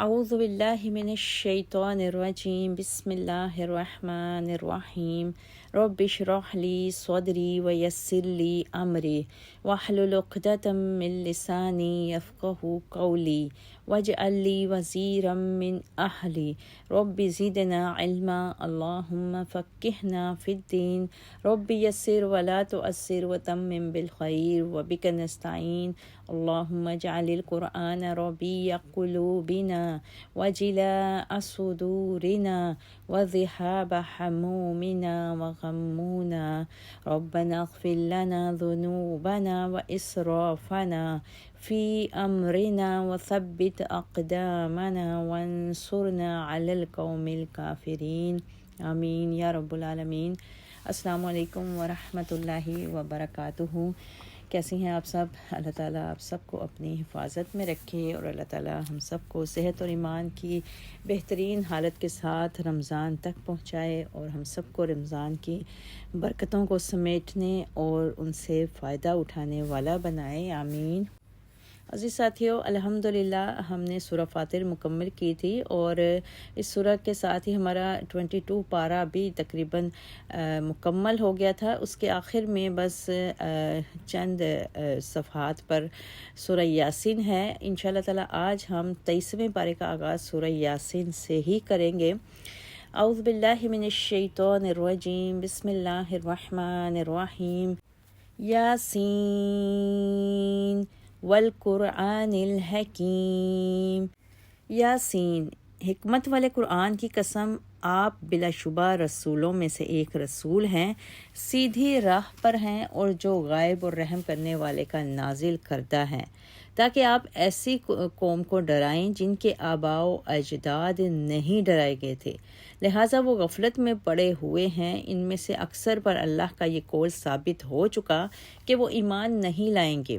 اعوذ باللہ من الشیطان الرجیم بسم اللہ الرحمن الرحیم رب اشرح لی صدری ویسر لی امری واحلل عقدۃ من لسانی یفقہوا قولی واجعل لی وزیرا من اہلی رب زدنا علما اللہم فقہنا فی الدین رب یسر ولا تعسر وتمم بالخیر وبک نستعین اللہم اجعل القرآن ربیع قلوبنا وجلاء صدورنا وذهاب همومنا وغمونا ربنا اغفر لنا ذنوبنا وإسرافنا في أمرنا وثبت أقدامنا وانصرنا على القوم الكافرين آمین یا رب العالمین۔ السلام علیکم ورحمۃ اللہ وبرکاتہ۔ کیسے ہیں آپ سب؟ اللہ تعالیٰ آپ سب کو اپنی حفاظت میں رکھے اور اللہ تعالیٰ ہم سب کو صحت اور ایمان کی بہترین حالت کے ساتھ رمضان تک پہنچائے اور ہم سب کو رمضان کی برکتوں کو سمیٹنے اور ان سے فائدہ اٹھانے والا بنائے، آمین۔ عزیز ساتھیو، الحمدللہ ہم نے سورہ فاطر مکمل کی تھی اور اس سورہ کے ساتھ ہی ہمارا 22 پارہ بھی تقریباً مکمل ہو گیا تھا۔ اس کے آخر میں بس چند صفحات پر سورہ یاسین ہے۔ انشاءاللہ تعالی آج ہم 23ویں پارے کا آغاز سورہ یاسین سے ہی کریں گے۔ اعوذ باللہ من الشیطان الرجیم بسم اللہ الرحمن الرحیم یاسین والقرآن الحکیم۔ یاسین، حکمت والے قرآن کی قسم، آپ بلا شبہ رسولوں میں سے ایک رسول ہیں، سیدھی راہ پر ہیں اور جو غائب اور رحم کرنے والے کا نازل کردہ ہیں، تاکہ آپ ایسی قوم کو ڈرائیں جن کے آباء و اجداد نہیں ڈرائے گئے تھے، لہٰذا وہ غفلت میں پڑے ہوئے ہیں۔ ان میں سے اکثر پر اللہ کا یہ قول ثابت ہو چکا کہ وہ ایمان نہیں لائیں گے۔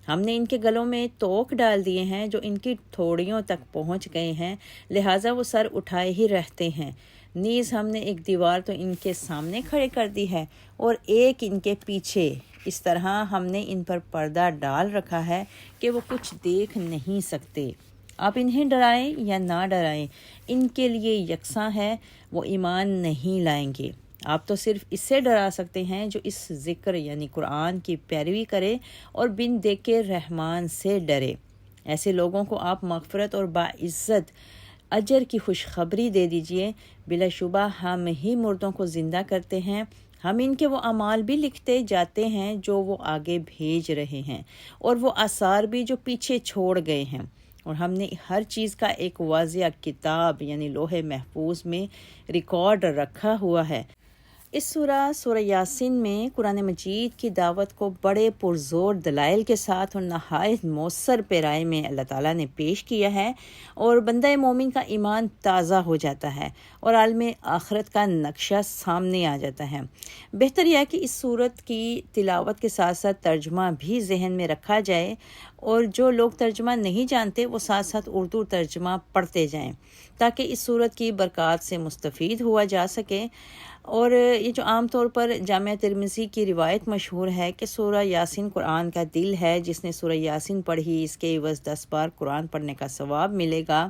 ہم نے ان کے گلوں میں توق ڈال دیے ہیں جو ان کی تھوڑیوں تک پہنچ گئے ہیں، لہٰذا وہ سر اٹھائے ہی رہتے ہیں۔ نیز ہم نے ایک دیوار تو ان کے سامنے کھڑے کر دی ہے اور ایک ان کے پیچھے، اس طرح ہم نے ان پر پردہ ڈال رکھا ہے کہ وہ کچھ دیکھ نہیں سکتے۔ آپ انہیں ڈرائیں یا نہ ڈرائیں، ان کے لیے یکساں ہے، وہ ایمان نہیں لائیں گے۔ آپ تو صرف اس سے ڈرا سکتے ہیں جو اس ذکر یعنی قرآن کی پیروی کرے اور بن دیکھے رحمان سے ڈرے۔ ایسے لوگوں کو آپ مغفرت اور باعزت اجر کی خوشخبری دے دیجئے۔ بلا شبہ ہم ہی مردوں کو زندہ کرتے ہیں، ہم ان کے وہ اعمال بھی لکھتے جاتے ہیں جو وہ آگے بھیج رہے ہیں اور وہ آثار بھی جو پیچھے چھوڑ گئے ہیں، اور ہم نے ہر چیز کا ایک واضح کتاب یعنی لوح محفوظ میں ریکارڈ رکھا ہوا ہے۔ اس سورہ یاسین میں قرآن مجید کی دعوت کو بڑے پرزور دلائل کے ساتھ اور نہایت مؤثر پیرائی میں اللہ تعالیٰ نے پیش کیا ہے، اور بندہ مومن کا ایمان تازہ ہو جاتا ہے اور عالم آخرت کا نقشہ سامنے آ جاتا ہے۔ بہتر یہ ہے کہ اس سورت کی تلاوت کے ساتھ ساتھ ترجمہ بھی ذہن میں رکھا جائے، اور جو لوگ ترجمہ نہیں جانتے وہ ساتھ ساتھ اردو ترجمہ پڑھتے جائیں تاکہ اس سورت کی برکات سے مستفید ہوا جا سکے۔ اور یہ جو عام طور پر جامعہ ترمذی کی روایت مشہور ہے کہ سورہ یاسین قرآن کا دل ہے، جس نے سورہ یاسین پڑھی اس کے عوض 10 بار قرآن پڑھنے کا ثواب ملے گا،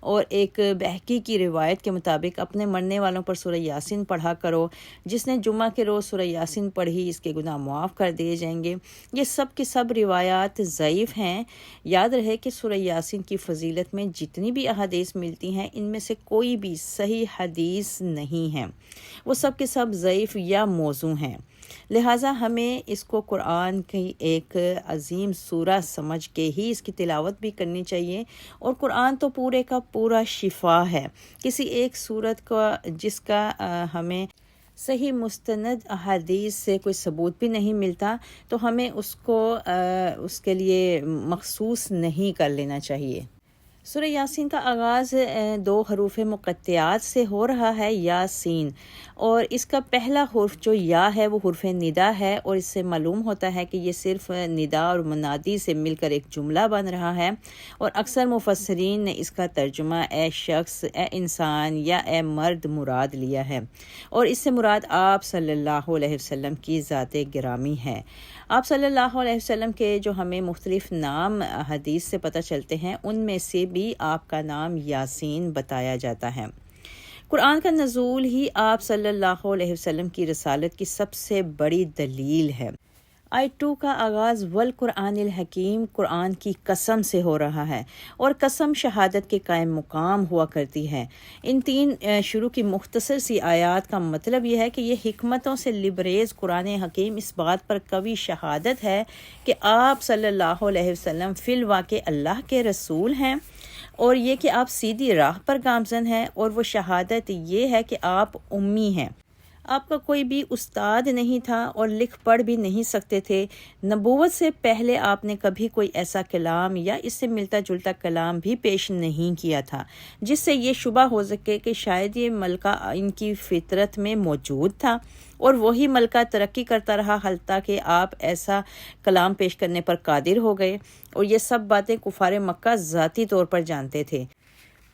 اور ایک بہقی کی روایت کے مطابق اپنے مرنے والوں پر سورہ یاسین پڑھا کرو، جس نے جمعہ کے روز سورہ یاسین پڑھی اس کے گناہ معاف کر دیے جائیں گے۔ یہ سب کی سب روایات ضعیف ہیں۔ یاد رہے کہ سورہ یاسین کی فضیلت میں جتنی بھی احادیث ملتی ہیں ان میں سے کوئی بھی صحیح حدیث نہیں ہے، وہ سب کے سب ضعیف یا موضوع ہیں، لہٰذا ہمیں اس کو قرآن کی ایک عظیم سورہ سمجھ کے ہی اس کی تلاوت بھی کرنی چاہیے۔ اور قرآن تو پورے کا پورا شفا ہے، کسی ایک سورت کا جس کا ہمیں صحیح مستند احادیث سے کوئی ثبوت بھی نہیں ملتا تو ہمیں اس کو اس کے لیے مخصوص نہیں کر لینا چاہیے۔ سورہ یاسین کا آغاز 2 حروف مقطعات سے ہو رہا ہے، یاسین، اور اس کا پہلا حرف جو یا ہے وہ حرف ندا ہے، اور اس سے معلوم ہوتا ہے کہ یہ صرف ندا اور منادی سے مل کر ایک جملہ بن رہا ہے، اور اکثر مفسرین نے اس کا ترجمہ اے شخص، اے انسان یا اے مرد مراد لیا ہے، اور اس سے مراد آپ صلی اللہ علیہ وسلم کی ذات گرامی ہے۔ آپ صلی اللہ علیہ وسلم کے جو ہمیں مختلف نام حدیث سے پتہ چلتے ہیں، ان میں سے بھی آپ کا نام یاسین بتایا جاتا ہے۔ قرآن کا نزول ہی آپ صلی اللہ علیہ وسلم کی رسالت کی سب سے بڑی دلیل ہے۔ آیت 2 کا آغاز والقرآن الحکیم، قرآن کی قسم سے ہو رہا ہے، اور قسم شہادت کے قائم مقام ہوا کرتی ہے۔ ان 3 شروع کی مختصر سی آیات کا مطلب یہ ہے کہ یہ حکمتوں سے لبریز قرآن حکیم اس بات پر قوی شہادت ہے کہ آپ صلی اللہ علیہ وسلم فی الواقع اللہ کے رسول ہیں، اور یہ کہ آپ سیدھی راہ پر گامزن ہیں، اور وہ شہادت یہ ہے کہ آپ امی ہیں۔ آپ کا کوئی بھی استاد نہیں تھا اور لکھ پڑھ بھی نہیں سکتے تھے۔ نبوت سے پہلے آپ نے کبھی کوئی ایسا کلام یا اس سے ملتا جلتا کلام بھی پیش نہیں کیا تھا جس سے یہ شبہ ہو سکے کہ شاید یہ ملکہ ان کی فطرت میں موجود تھا، اور وہی ملکہ ترقی کرتا رہا حتیٰ کہ آپ ایسا کلام پیش کرنے پر قادر ہو گئے، اور یہ سب باتیں کفار مکہ ذاتی طور پر جانتے تھے۔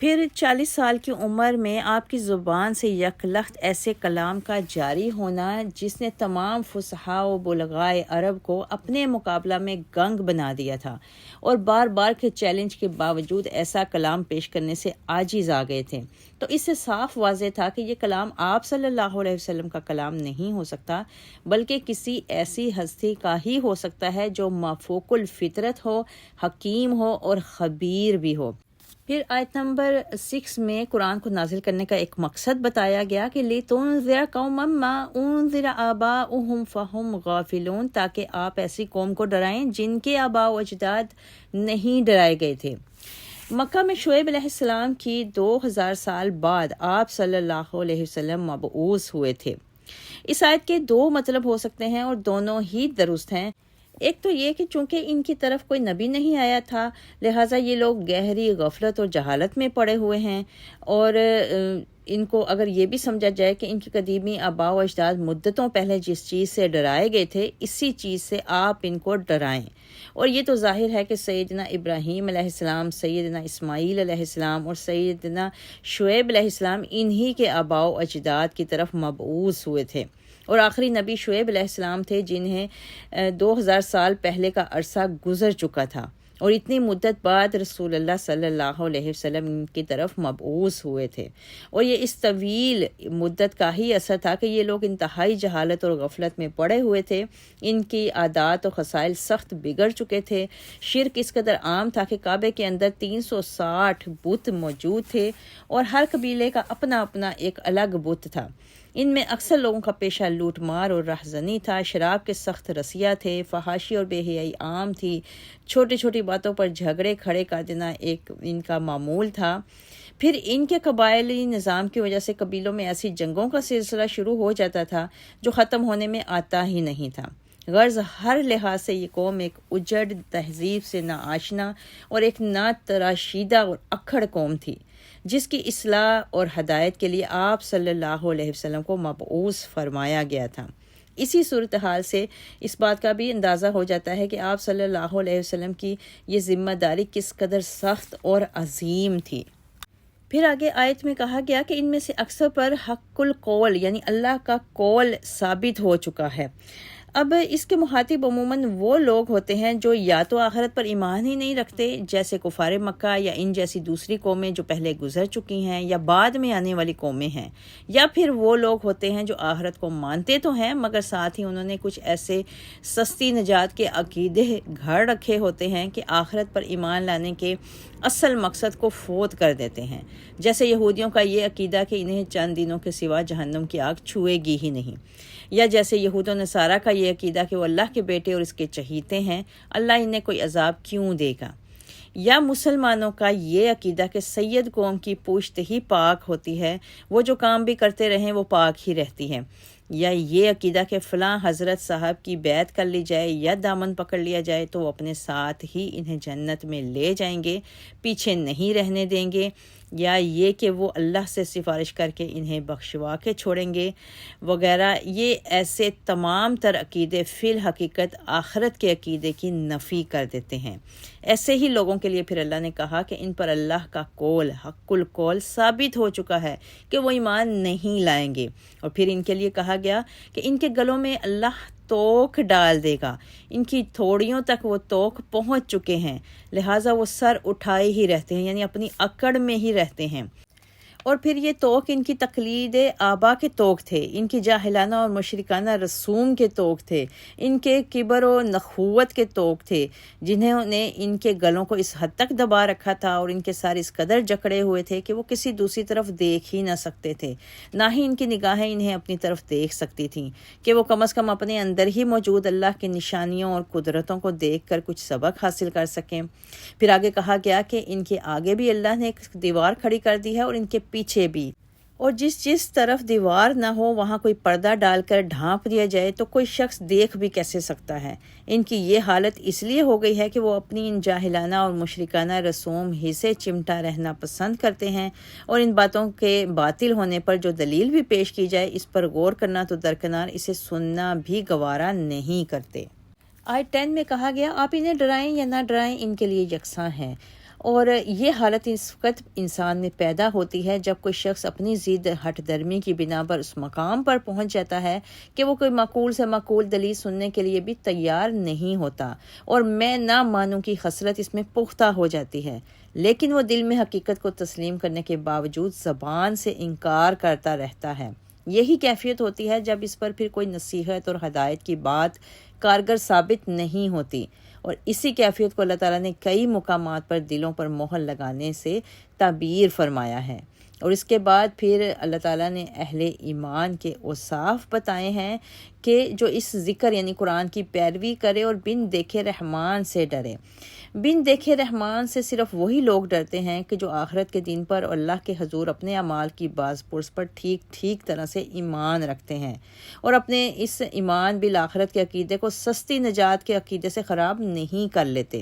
پھر 40 سال کی عمر میں آپ کی زبان سے یک لخت ایسے کلام کا جاری ہونا جس نے تمام فصحاء و بلغائے عرب کو اپنے مقابلہ میں گنگ بنا دیا تھا، اور بار بار کے چیلنج کے باوجود ایسا کلام پیش کرنے سے عاجز آ گئے تھے، تو اس سے صاف واضح تھا کہ یہ کلام آپ صلی اللہ علیہ وسلم کا کلام نہیں ہو سکتا، بلکہ کسی ایسی ہستی کا ہی ہو سکتا ہے جو مافوق الفطرت ہو، حکیم ہو اور خبیر بھی ہو۔ پھر آیت نمبر 6 میں قرآن کو نازل کرنے کا ایک مقصد بتایا گیا کہ لِتُنذِرَ قَوْمًا مَّا أُنذِرَ آبَاؤُهُمْ فَهُمْ غَافِلُونَ، تاکہ آپ ایسی قوم کو ڈرائیں جن کے آباء و اجداد نہیں ڈرائے گئے تھے۔ مکہ میں شعیب علیہ السلام کی 2000 سال بعد آپ صلی اللہ علیہ وسلم مبعوث ہوئے تھے۔ اس آیت کے 2 مطلب ہو سکتے ہیں، اور دونوں ہی درست ہیں۔ ایک تو یہ کہ چونکہ ان کی طرف کوئی نبی نہیں آیا تھا، لہٰذا یہ لوگ گہری غفلت اور جہالت میں پڑے ہوئے ہیں، اور ان کو اگر یہ بھی سمجھا جائے کہ ان کی قدیمی آباء و اجداد مدتوں پہلے جس چیز سے ڈرائے گئے تھے، اسی چیز سے آپ ان کو ڈرائیں، اور یہ تو ظاہر ہے کہ سیدنا ابراہیم علیہ السلام، سیدنا اسماعیل علیہ السلام اور سیدنا شعیب علیہ السلام انہی کے آباء و اجداد کی طرف مبعوث ہوئے تھے، اور آخری نبی شعیب علیہ السلام تھے جنہیں 2000 سال پہلے کا عرصہ گزر چکا تھا، اور اتنی مدت بعد رسول اللہ صلی اللہ علیہ وسلم کی طرف مبعوث ہوئے تھے، اور یہ اس طویل مدت کا ہی اثر تھا کہ یہ لوگ انتہائی جہالت اور غفلت میں پڑے ہوئے تھے۔ ان کی عادات و خصائل سخت بگڑ چکے تھے۔ شرک اس قدر عام تھا کہ کعبے کے اندر 360 بت موجود تھے، اور ہر قبیلے کا اپنا اپنا ایک الگ بت تھا۔ ان میں اکثر لوگوں کا پیشہ لوٹ مار اور رہزنی تھا، شراب کے سخت رسیہ تھے، فحاشی اور بے حیائی عام تھی، چھوٹی چھوٹی باتوں پر جھگڑے کھڑے کر دینا ایک ان کا معمول تھا۔ پھر ان کے قبائلی نظام کی وجہ سے قبیلوں میں ایسی جنگوں کا سلسلہ شروع ہو جاتا تھا جو ختم ہونے میں آتا ہی نہیں تھا۔ غرض ہر لحاظ سے یہ قوم ایک اجڑ تہذیب سے ناآشنا اور ایک نا تراشیدہ اور اکھڑ قوم تھی، جس کی اصلاح اور ہدایت کے لیے آپ صلی اللہ علیہ وسلم کو مبعوث فرمایا گیا تھا۔ اسی صورتحال سے اس بات کا بھی اندازہ ہو جاتا ہے کہ آپ صلی اللہ علیہ وسلم کی یہ ذمہ داری کس قدر سخت اور عظیم تھی۔ پھر آگے آیت میں کہا گیا کہ ان میں سے اکثر پر حق القول یعنی اللہ کا قول ثابت ہو چکا ہے۔ اب اس کے مخاطب عموماً وہ لوگ ہوتے ہیں جو یا تو آخرت پر ایمان ہی نہیں رکھتے، جیسے کفار مکہ یا ان جیسی دوسری قومیں جو پہلے گزر چکی ہیں یا بعد میں آنے والی قومیں ہیں، یا پھر وہ لوگ ہوتے ہیں جو آخرت کو مانتے تو ہیں مگر ساتھ ہی انہوں نے کچھ ایسے سستی نجات کے عقیدے گھڑ رکھے ہوتے ہیں کہ آخرت پر ایمان لانے کے اصل مقصد کو فوت کر دیتے ہیں، جیسے یہودیوں کا یہ عقیدہ کہ انہیں چند دنوں کے سوا جہنم کی آگ چھوئے گی ہی نہیں، یا جیسے یہود و نصارہ کا یہ عقیدہ کہ وہ اللہ کے بیٹے اور اس کے چہیتے ہیں، اللہ انہیں کوئی عذاب کیوں دے گا، یا مسلمانوں کا یہ عقیدہ کہ سید قوم کی پشت ہی پاک ہوتی ہے، وہ جو کام بھی کرتے رہیں وہ پاک ہی رہتی ہے، یا یہ عقیدہ کہ فلاں حضرت صاحب کی بیعت کر لی جائے یا دامن پکڑ لیا جائے تو وہ اپنے ساتھ ہی انہیں جنت میں لے جائیں گے، پیچھے نہیں رہنے دیں گے، یا یہ کہ وہ اللہ سے سفارش کر کے انہیں بخشوا کے چھوڑیں گے وغیرہ۔ یہ ایسے تمام تر عقیدے فی الحقیقت آخرت کے عقیدے کی نفی کر دیتے ہیں۔ ایسے ہی لوگوں کے لیے پھر اللہ نے کہا کہ ان پر اللہ کا قول حق القول ثابت ہو چکا ہے کہ وہ ایمان نہیں لائیں گے، اور پھر ان کے لیے کہا گیا کہ ان کے گلوں میں اللہ توک ڈال دے گا۔ ان کی تھوڑیوں تک وہ توک پہنچ چکے ہیں، لہٰذا وہ سر اٹھائے ہی رہتے ہیں، یعنی اپنی اکڑ میں ہی رہتے ہیں۔ اور پھر یہ توک ان کی تقلید آبا کے توک تھے، ان کی جاہلانہ اور مشرکانہ رسوم کے توک تھے، ان کے کبر و نخوت کے توک تھے، جنہوں نے ان کے گلوں کو اس حد تک دبا رکھا تھا اور ان کے سر اس قدر جکڑے ہوئے تھے کہ وہ کسی دوسری طرف دیکھ ہی نہ سکتے تھے، نہ ہی ان کی نگاہیں انہیں اپنی طرف دیکھ سکتی تھیں کہ وہ کم از کم اپنے اندر ہی موجود اللہ کی نشانیوں اور قدرتوں کو دیکھ کر کچھ سبق حاصل کر سکیں۔ پھر آگے کہا گیا کہ ان کے آگے بھی اللہ نے ایک دیوار کھڑی کر دی ہے اور ان کے پیچھے بھی، اور جس طرف دیوار نہ ہو وہاں کوئی پردہ ڈال کر ڈھانپ دیا جائے تو کوئی شخص دیکھ بھی کیسے سکتا ہے۔ ان کی یہ حالت اس لیے ہو گئی ہے کہ وہ اپنی ان جاہلانہ اور مشرکانہ رسوم ہی سے چمٹا رہنا پسند کرتے ہیں، اور ان باتوں کے باطل ہونے پر جو دلیل بھی پیش کی جائے اس پر غور کرنا تو درکنار اسے سننا بھی گوارا نہیں کرتے۔ آیت 10 میں کہا گیا آپ انہیں ڈرائیں یا نہ ڈرائیں ان کے لیے یکساں ہیں۔ اور یہ حالت اس وقت انسان میں پیدا ہوتی ہے جب کوئی شخص اپنی ضد ہٹ درمی کی بنا پر اس مقام پر پہنچ جاتا ہے کہ وہ کوئی معقول سے معقول دلیل سننے کے لیے بھی تیار نہیں ہوتا، اور میں نہ مانوں کی خصلت اس میں پختہ ہو جاتی ہے، لیکن وہ دل میں حقیقت کو تسلیم کرنے کے باوجود زبان سے انکار کرتا رہتا ہے۔ یہی کیفیت ہوتی ہے جب اس پر پھر کوئی نصیحت اور ہدایت کی بات کارگر ثابت نہیں ہوتی، اور اسی کیفیت کو اللہ تعالیٰ نے کئی مقامات پر دلوں پر مہر لگانے سے تعبیر فرمایا ہے۔ اور اس کے بعد پھر اللہ تعالیٰ نے اہل ایمان کے اوصاف بتائے ہیں کہ جو اس ذکر یعنی قرآن کی پیروی کرے اور بن دیکھے رحمان سے ڈرے۔ بن دیکھے رحمان سے صرف وہی لوگ ڈرتے ہیں کہ جو آخرت کے دن پر اور اللہ کے حضور اپنے اعمال کی باز پرس پر ٹھیک طرح سے ایمان رکھتے ہیں، اور اپنے اس ایمان بالآخرت کے عقیدے کو سستی نجات کے عقیدے سے خراب نہیں کر لیتے،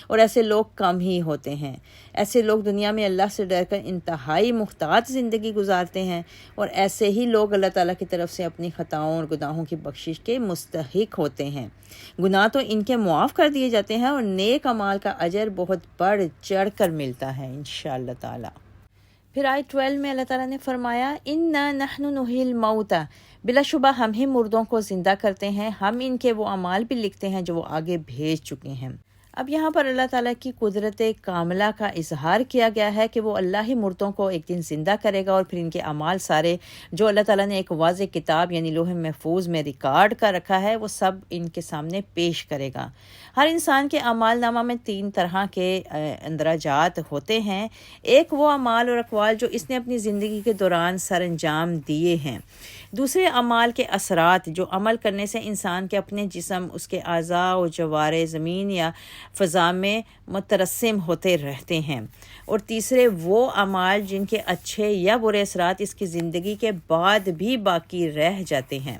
اور ایسے لوگ کم ہی ہوتے ہیں۔ ایسے لوگ دنیا میں اللہ سے ڈر کر انتہائی محتاط زندگی گزارتے ہیں، اور ایسے ہی لوگ اللہ تعالیٰ کی طرف سے اپنی خطاؤں اور گناہوں کی بخشش کے مستحق ہوتے ہیں۔ گناہ تو ان کے معاف کر دیے جاتے ہیں اور نیک اعمال کا اجر بہت بڑھ چڑھ کر ملتا ہے انشاءاللہ تعالی۔ پھر آیت 12 میں اللہ تعالیٰ نے فرمایا اِنَّا نَحْنُ نُحْيِي الْمَوْتَى، بلا شبہ ہم ہی مردوں کو زندہ کرتے ہیں، ہم ان کے وہ اعمال بھی لکھتے ہیں جو وہ آگے بھیج چکے ہیں۔ اب یہاں پر اللہ تعالیٰ کی قدرت کاملہ کا اظہار کیا گیا ہے کہ وہ اللہ ہی مردوں کو ایک دن زندہ کرے گا، اور پھر ان کے اعمال سارے جو اللہ تعالیٰ نے ایک واضح کتاب یعنی لوح محفوظ میں ریکارڈ کر رکھا ہے وہ سب ان کے سامنے پیش کرے گا۔ ہر انسان کے اعمال نامہ میں 3 طرح کے اندراجات ہوتے ہیں۔ ایک وہ اعمال اور اقوال جو اس نے اپنی زندگی کے دوران سر انجام دیے ہیں، دوسرے اعمال کے اثرات جو عمل کرنے سے انسان کے اپنے جسم، اس کے اعضاء و جوارے زمین یا فضا میں مترسم ہوتے رہتے ہیں، اور تیسرے وہ اعمال جن کے اچھے یا برے اثرات اس کی زندگی کے بعد بھی باقی رہ جاتے ہیں۔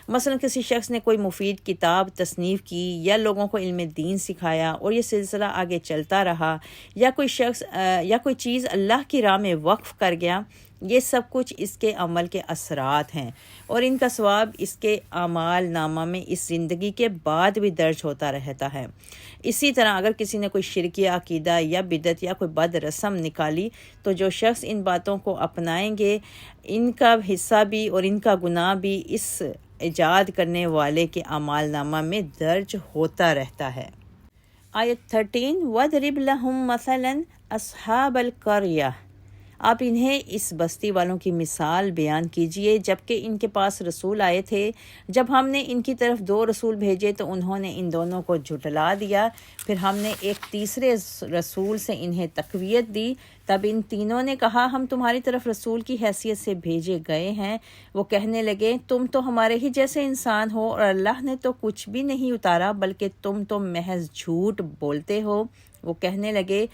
مثلا کسی شخص نے کوئی مفید کتاب تصنیف کی یا لوگوں کو علم دین سکھایا اور یہ سلسلہ آگے چلتا رہا، یا کوئی شخص یا کوئی چیز اللہ کی راہ میں وقف کر گیا، یہ سب کچھ اس کے عمل کے اثرات ہیں، اور ان کا ثواب اس کے اعمال نامہ میں اس زندگی کے بعد بھی درج ہوتا رہتا ہے۔ اسی طرح اگر کسی نے کوئی شرکیہ عقیدہ یا بدعت یا کوئی بد رسم نکالی تو جو شخص ان باتوں کو اپنائیں گے ان کا حصہ بھی اور ان کا گناہ بھی اس ایجاد کرنے والے کے اعمال نامہ میں درج ہوتا رہتا ہے۔ آیت 13 وَاضْرِبْ لَهُمْ مَثَلًا أَصْحَابَ الْقَرْيَةِ، آپ انہیں اس بستی والوں کی مثال بیان کیجئے جبکہ ان کے پاس رسول آئے تھے، جب ہم نے ان کی طرف 2 رسول بھیجے تو انہوں نے ان دونوں کو جھٹلا دیا، پھر ہم نے ایک تیسرے رسول سے انہیں تقویت دی، تب ان تینوں نے کہا ہم تمہاری طرف رسول کی حیثیت سے بھیجے گئے ہیں۔ وہ کہنے لگے تم تو ہمارے ہی جیسے انسان ہو اور اللہ نے تو کچھ بھی نہیں اتارا بلکہ تم تو محض جھوٹ بولتے ہو۔ وہ کہنے لگے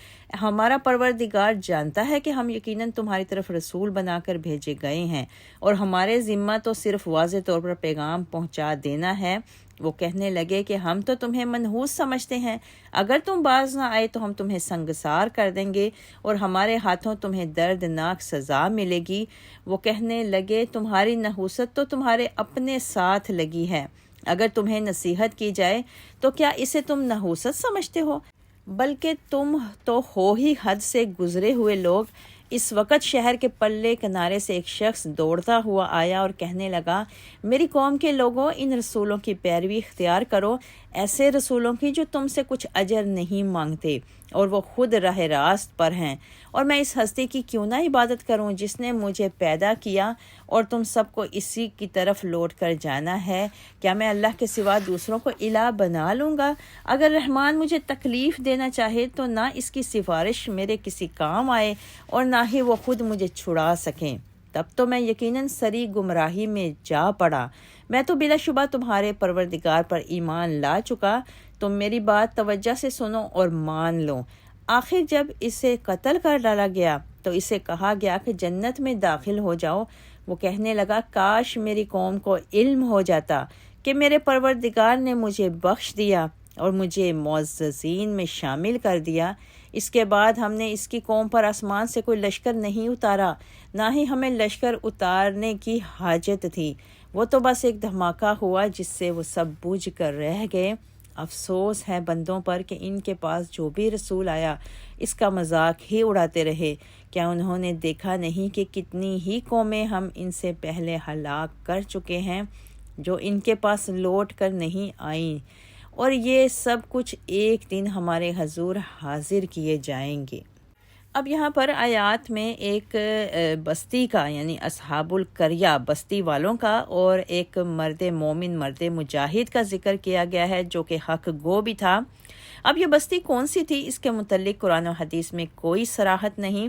ہمارا پروردگار جانتا ہے کہ ہم یقیناً تمہاری طرف رسول بنا کر بھیجے گئے ہیں، اور ہمارے ذمہ تو صرف واضح طور پر پیغام پہنچا دینا ہے۔ وہ کہنے لگے کہ ہم تو تمہیں منحوس سمجھتے ہیں، اگر تم باز نہ آئے تو ہم تمہیں سنگسار کر دیں گے اور ہمارے ہاتھوں تمہیں دردناک سزا ملے گی۔ وہ کہنے لگے تمہاری نحوست تو تمہارے اپنے ساتھ لگی ہے، اگر تمہیں نصیحت کی جائے تو کیا اسے تم نحوست سمجھتے ہو؟ بلکہ تم تو ہو ہی حد سے گزرے ہوئے لوگ۔ اس وقت شہر کے پلے کنارے سے ایک شخص دوڑتا ہوا آیا اور کہنے لگا، میری قوم کے لوگوں، ان رسولوں کی پیروی اختیار کرو، ایسے رسولوں کی جو تم سے کچھ اجر نہیں مانگتے اور وہ خود راہ راست پر ہیں، اور میں اس ہستی کی کیوں نہ عبادت کروں جس نے مجھے پیدا کیا اور تم سب کو اسی کی طرف لوٹ کر جانا ہے۔ کیا میں اللہ کے سوا دوسروں کو الہ بنا لوں گا؟ اگر رحمان مجھے تکلیف دینا چاہے تو نہ اس کی سفارش میرے کسی کام آئے اور نہ ہی وہ خود مجھے چھڑا سکیں، تب تو میں یقیناً سری گمراہی میں جا پڑا۔ میں تو بلا شبہ تمہارے پروردگار پر ایمان لا چکا، تم میری بات توجہ سے سنو اور مان لو۔ آخر جب اسے قتل کر ڈالا گیا تو اسے کہا گیا کہ جنت میں داخل ہو جاؤ۔ وہ کہنے لگا، کاش میری قوم کو علم ہو جاتا کہ میرے پروردگار نے مجھے بخش دیا اور مجھے معززین میں شامل کر دیا۔ اس کے بعد ہم نے اس کی قوم پر آسمان سے کوئی لشکر نہیں اتارا، نہ ہی ہمیں لشکر اتارنے کی حاجت تھی، وہ تو بس ایک دھماکہ ہوا جس سے وہ سب بجھ کر رہ گئے۔ افسوس ہے بندوں پر کہ ان کے پاس جو بھی رسول آیا اس کا مذاق ہی اڑاتے رہے۔ کیا انہوں نے دیکھا نہیں کہ کتنی ہی قومیں ہم ان سے پہلے ہلاک کر چکے ہیں جو ان کے پاس لوٹ کر نہیں آئیں، اور یہ سب کچھ ایک دن ہمارے حضور حاضر کیے جائیں گے۔ اب یہاں پر آیات میں ایک بستی کا یعنی اصحاب القریہ بستی والوں کا اور ایک مرد مومن مرد مجاہد کا ذکر کیا گیا ہے جو کہ حق گو بھی تھا۔ اب یہ بستی کون سی تھی اس کے متعلق قرآن و حدیث میں کوئی صراحت نہیں۔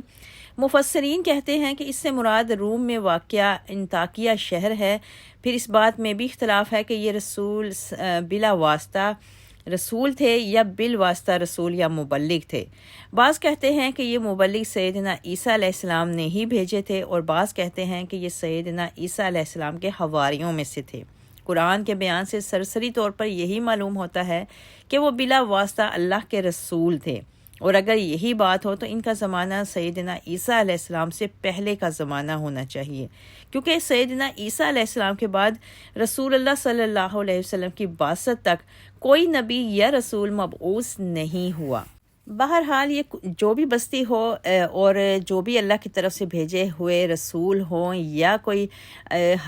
مفسرین کہتے ہیں کہ اس سے مراد روم میں واقع انطاکیہ شہر ہے۔ پھر اس بات میں بھی اختلاف ہے کہ یہ رسول بلا واسطہ رسول تھے یا بالواسطہ رسول یا مبلغ تھے۔ بعض کہتے ہیں کہ یہ مبلغ سیدنا عیسیٰ علیہ السلام نے ہی بھیجے تھے، اور بعض کہتے ہیں کہ یہ سیدنا عیسیٰ علیہ السلام کے حواریوں میں سے تھے۔ قرآن کے بیان سے سرسری طور پر یہی معلوم ہوتا ہے کہ وہ بلا واسطہ اللہ کے رسول تھے، اور اگر یہی بات ہو تو ان کا زمانہ سیدنا عیسیٰ علیہ السلام سے پہلے کا زمانہ ہونا چاہیے، کیونکہ سیدنا عیسیٰ علیہ السلام کے بعد رسول اللہ صلی اللہ علیہ وسلم کی بعثت تک کوئی نبی یا رسول مبعوث نہیں ہوا۔ بہرحال یہ جو بھی بستی ہو اور جو بھی اللہ کی طرف سے بھیجے ہوئے رسول ہوں یا کوئی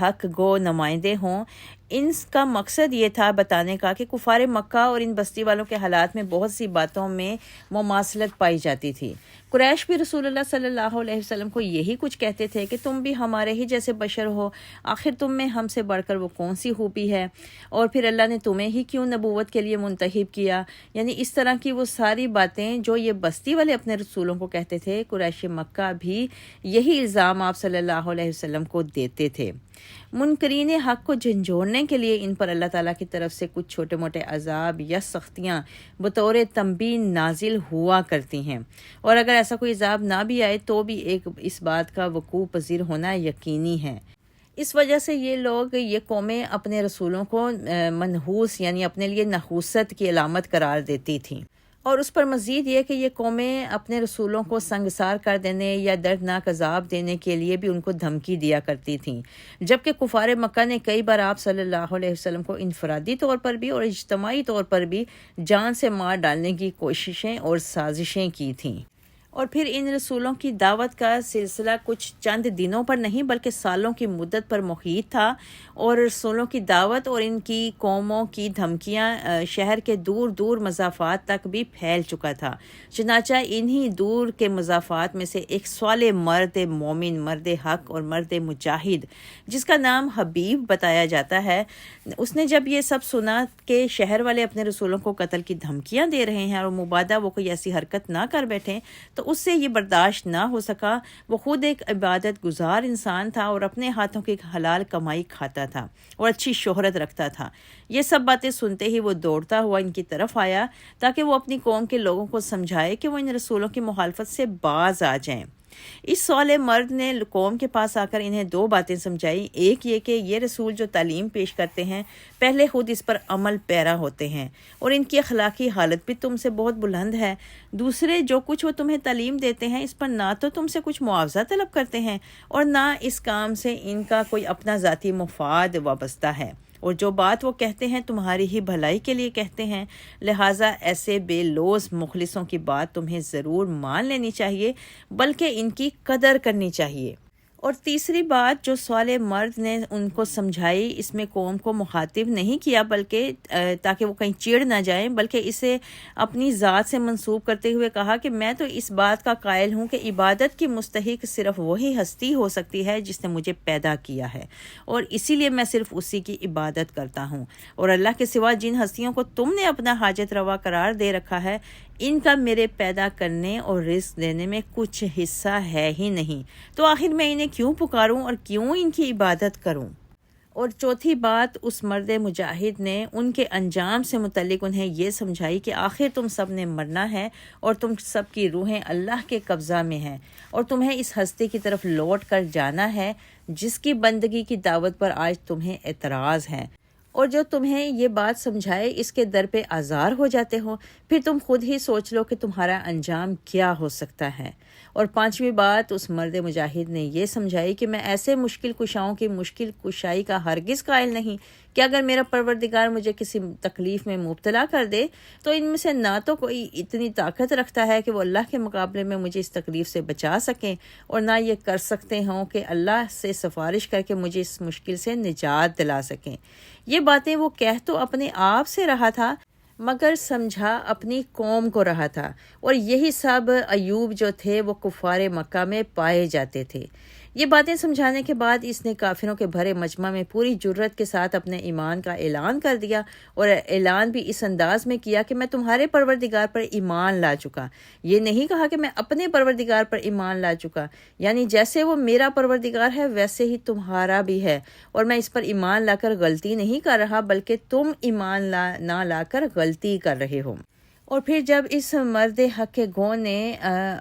حق گو نمائندے ہوں، ان کا مقصد یہ تھا بتانے کا کہ کفار مکہ اور ان بستی والوں کے حالات میں بہت سی باتوں میں مماثلت پائی جاتی تھی۔ قریش بھی رسول اللہ صلی اللہ علیہ وسلم کو یہی کچھ کہتے تھے کہ تم بھی ہمارے ہی جیسے بشر ہو، آخر تم میں ہم سے بڑھ کر وہ کون سی خوبی ہے، اور پھر اللہ نے تمہیں ہی کیوں نبوت کے لیے منتخب کیا۔ یعنی اس طرح کی وہ ساری باتیں جو یہ بستی والے اپنے رسولوں کو کہتے تھے، قریش مکہ بھی یہی الزام آپ صلی اللہ علیہ وسلم کو دیتے تھے۔ منکرین حق کو جھنجھوڑنے کے لیے ان پر اللہ تعالیٰ کی طرف سے کچھ چھوٹے موٹے عذاب یا سختیاں بطور تنبیہ نازل ہوا کرتی ہیں، اور اگر ایسا کوئی عذاب نہ بھی آئے تو بھی ایک اس بات کا وقوع پذیر ہونا یقینی ہے۔ اس وجہ سے یہ قومیں اپنے رسولوں کو منحوس یعنی اپنے لیے نحوست کی علامت قرار دیتی تھیں، اور اس پر مزید یہ کہ یہ قومیں اپنے رسولوں کو سنگسار کر دینے یا دردناک عذاب دینے کے لیے بھی ان کو دھمکی دیا کرتی تھیں، جبکہ کفار مکہ نے کئی بار آپ صلی اللہ علیہ وسلم کو انفرادی طور پر بھی اور اجتماعی طور پر بھی جان سے مار ڈالنے کی کوششیں اور سازشیں کی تھیں۔ اور پھر ان رسولوں کی دعوت کا سلسلہ کچھ چند دنوں پر نہیں بلکہ سالوں کی مدت پر محیط تھا، اور رسولوں کی دعوت اور ان کی قوموں کی دھمکیاں شہر کے دور دور مضافات تک بھی پھیل چکا تھا۔ چنانچہ انہی دور کے مضافات میں سے ایک صالح مرد مومن، مرد حق اور مرد مجاہد جس کا نام حبیب بتایا جاتا ہے، اس نے جب یہ سب سنا کہ شہر والے اپنے رسولوں کو قتل کی دھمکیاں دے رہے ہیں اور مبادہ وہ کوئی ایسی حرکت نہ کر بیٹھیں تو اس سے یہ برداشت نہ ہو سکا۔ وہ خود ایک عبادت گزار انسان تھا اور اپنے ہاتھوں کی حلال کمائی کھاتا تھا اور اچھی شہرت رکھتا تھا۔ یہ سب باتیں سنتے ہی وہ دوڑتا ہوا ان کی طرف آیا تاکہ وہ اپنی قوم کے لوگوں کو سمجھائے کہ وہ ان رسولوں کی مخالفت سے باز آ جائیں۔ اس صالح مرد نے قوم کے پاس آ کر انہیں دو باتیں سمجھائی، ایک یہ کہ یہ رسول جو تعلیم پیش کرتے ہیں پہلے خود اس پر عمل پیرا ہوتے ہیں اور ان کی اخلاقی حالت بھی تم سے بہت بلند ہے، دوسرے جو کچھ وہ تمہیں تعلیم دیتے ہیں اس پر نہ تو تم سے کچھ معاوضہ طلب کرتے ہیں اور نہ اس کام سے ان کا کوئی اپنا ذاتی مفاد وابستہ ہے، اور جو بات وہ کہتے ہیں تمہاری ہی بھلائی کے لیے کہتے ہیں، لہٰذا ایسے بے لوز مخلصوں کی بات تمہیں ضرور مان لینی چاہیے، بلکہ ان کی قدر کرنی چاہیے۔ اور تیسری بات جو صالح مرد نے ان کو سمجھائی، اس میں قوم کو مخاطب نہیں کیا بلکہ تاکہ وہ کہیں چڑ نہ جائیں، بلکہ اسے اپنی ذات سے منسوب کرتے ہوئے کہا کہ میں تو اس بات کا قائل ہوں کہ عبادت کی مستحق صرف وہی ہستی ہو سکتی ہے جس نے مجھے پیدا کیا ہے، اور اسی لیے میں صرف اسی کی عبادت کرتا ہوں، اور اللہ کے سوا جن ہستیوں کو تم نے اپنا حاجت روا قرار دے رکھا ہے، ان کا میرے پیدا کرنے اور رزق دینے میں کچھ حصہ ہے ہی نہیں، تو آخر میں انہیں کیوں پکاروں اور کیوں ان کی عبادت کروں؟ اور چوتھی بات، اس مرد مجاہد نے ان کے انجام سے متعلق انہیں یہ سمجھائی کہ آخر تم سب نے مرنا ہے اور تم سب کی روحیں اللہ کے قبضہ میں ہیں، اور تمہیں اس ہستی کی طرف لوٹ کر جانا ہے جس کی بندگی کی دعوت پر آج تمہیں اعتراض ہے، اور جو تمہیں یہ بات سمجھائے اس کے در پہ آزار ہو جاتے ہو، پھر تم خود ہی سوچ لو کہ تمہارا انجام کیا ہو سکتا ہے۔ اور پانچویں بات، اس مرد مجاہد نے یہ سمجھائی کہ میں ایسے مشکل کشاؤں کی مشکل کشائی کا ہرگز قائل نہیں کہ اگر میرا پروردگار مجھے کسی تکلیف میں مبتلا کر دے تو ان میں سے نہ تو کوئی اتنی طاقت رکھتا ہے کہ وہ اللہ کے مقابلے میں مجھے اس تکلیف سے بچا سکیں، اور نہ یہ کر سکتے ہوں کہ اللہ سے سفارش کر کے مجھے اس مشکل سے نجات دلا سکیں۔ یہ باتیں وہ کہہ تو اپنے آپ سے رہا تھا، مگر سمجھا اپنی قوم کو رہا تھا، اور یہی سب ایوب جو تھے وہ کفار مکہ میں پائے جاتے تھے۔ یہ باتیں سمجھانے کے بعد اس نے کافروں کے بھرے مجمع میں پوری جرت کے ساتھ اپنے ایمان کا اعلان کر دیا، اور اعلان بھی اس انداز میں کیا کہ میں تمہارے پروردگار پر ایمان لا چکا۔ یہ نہیں کہا کہ میں اپنے پروردگار پر ایمان لا چکا، یعنی جیسے وہ میرا پروردگار ہے ویسے ہی تمہارا بھی ہے، اور میں اس پر ایمان لا کر غلطی نہیں کر رہا بلکہ تم ایمان نہ لا کر غلطی کر رہے ہو۔ اور پھر جب اس مرد حق کے گو نے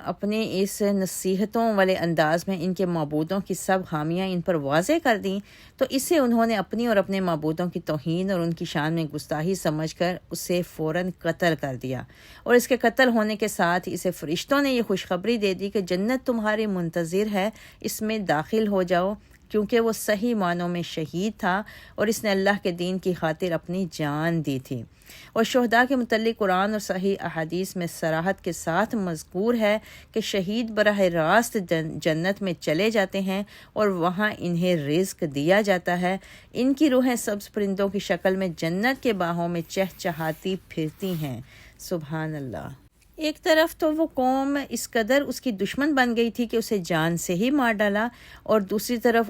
اپنے اس نصیحتوں والے انداز میں ان کے معبودوں کی سب خامیاں ان پر واضح کر دیں، تو اسے انہوں نے اپنی اور اپنے معبودوں کی توہین اور ان کی شان میں گستاخی سمجھ کر اسے فوراً قتل کر دیا، اور اس کے قتل ہونے کے ساتھ اسے فرشتوں نے یہ خوشخبری دے دی کہ جنت تمہاری منتظر ہے، اس میں داخل ہو جاؤ، کیونکہ وہ صحیح معنوں میں شہید تھا اور اس نے اللہ کے دین کی خاطر اپنی جان دی تھی۔ اور شہداء کے متعلق قرآن اور صحیح احادیث میں صراحت کے ساتھ مذکور ہے کہ شہید براہ راست جنت میں چلے جاتے ہیں اور وہاں انہیں رزق دیا جاتا ہے، ان کی روحیں سبز پرندوں کی شکل میں جنت کے باغوں میں چہچہاتی پھرتی ہیں۔ سبحان اللہ۔ ایک طرف تو وہ قوم اس قدر اس کی دشمن بن گئی تھی کہ اسے جان سے ہی مار ڈالا، اور دوسری طرف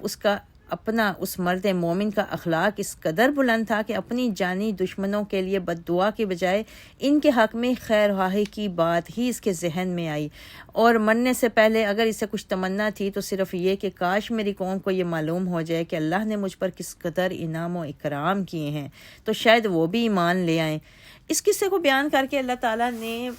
اس مرد مومن کا اخلاق اس قدر بلند تھا کہ اپنی جانی دشمنوں کے لیے بد دعا کے بجائے ان کے حق میں خیر خواہی کی بات ہی اس کے ذہن میں آئی، اور مرنے سے پہلے اگر اسے کچھ تمنا تھی تو صرف یہ کہ کاش میری قوم کو یہ معلوم ہو جائے کہ اللہ نے مجھ پر کس قدر انعام و اکرام کیے ہیں، تو شاید وہ بھی ایمان لے آئیں۔ اس قصے کو بیان کر کے اللہ تعالیٰ نے